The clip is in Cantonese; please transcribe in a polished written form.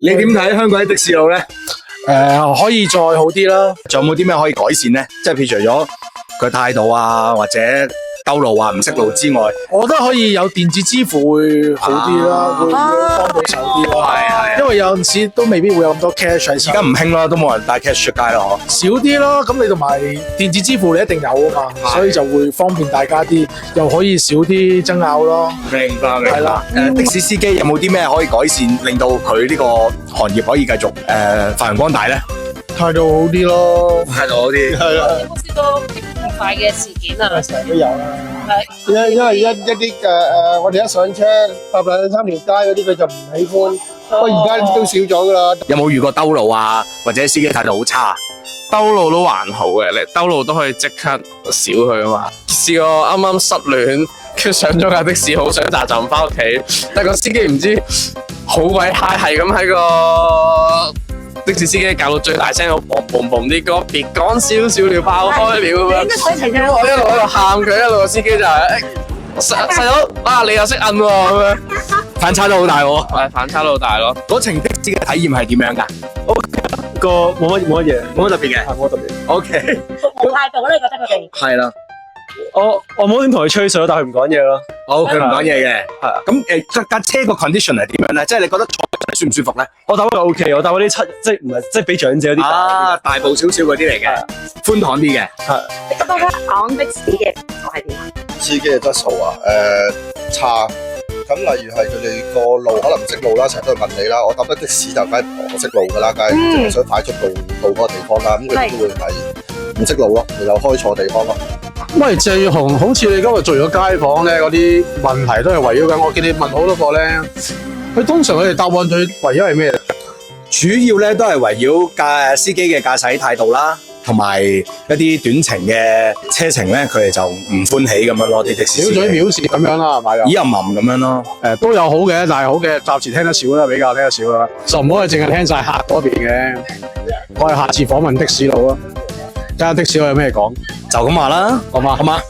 你點睇香港啲的士路咧？可以再好啲啦。仲有冇啲咩可以改善咧？即係譬如除咗佢態度啊，或者兜路啊、唔識路之外，我覺得可以有電子支付會好啲啦，會幫到手啲咯。係因為有陣時都未必會有咁多 cash 喺手。而家唔興啦，都冇人帶 cash 出街啦，嗬。少啲咯，咁你同埋電子支付你一定有啊嘛，所以就會方便大家啲，又可以少啲爭拗咯。明白，係啦。的士司機有冇啲咩可以改善，令到佢呢個行業可以繼續發揚光大咧？態度好啲咯，態度好啲，係啦，有冇試過唔快嘅事件啊？成日都有啦。係因為一啲我哋一上車搭兩三條街嗰啲，佢就唔喜歡。不過而家都少咗噶啦。有冇遇過兜路啊，或者司機態度好差？兜路都還好嘅，你兜路都可以即刻少佢啊嘛。試過啱啱失戀，跟住上咗架的士，好想扎站翻屋企，但個司機唔知好鬼 high，係咁喺個的士司機教到最大聲，嘣嘣嘣啲歌，別講少少了，爆開了咁樣。應該睇齊咗。我一路喺度喊佢，一路個司機就係細佬啊，你又識摁喎咁樣，反差都好大喎。係反差都好大咯。嗰程的士嘅體驗係點樣㗎個冇乜嘢，冇乜特別嘅。冇乜特別。 OK，服務態度咧，你覺得佢哋？係啦。我冇點同佢吹水，但係佢唔講嘢咯。好，佢唔講嘢嘅。係咁架車個 condition 係點樣咧？即係你覺得坐舒唔舒服咧？我搭嗰個 OK，我搭嗰啲即係唔係即係俾長者嗰啲啊，大部少少嗰啲嚟嘅，寬敞啲嘅。你覺得咧講的士嘅我係點啊？司機嘅質素啊，差。咁例如係佢哋個路可能唔識路啦，成日都會問你啦。我搭得的士就梗係唔識路㗎啦，梗係淨係想快速到嗰個地方啦。咁佢哋都會係唔識路咯，又開錯地方咯。喂，謝雄，好似你今日做咗街訪咧，嗰啲問題都係圍繞緊。我見你問好多個咧，佢通常佢哋答案最圍繞係咩？主要咧都係圍繞司機嘅駕駛態度啦，同埋一啲短程嘅車程咧，佢哋就唔歡喜咁樣咯。啲的士司機小嘴藐視咁樣啦，係咪？咦吟吟咁樣咯。都有好嘅，但係好嘅暫時聽得少啦，比較聽得少啦，就唔可以淨係聽晒客嗰邊嘅。我哋下次訪問的士佬咯，睇下的士佬有咩講，就咁話啦，好嘛？好嘛。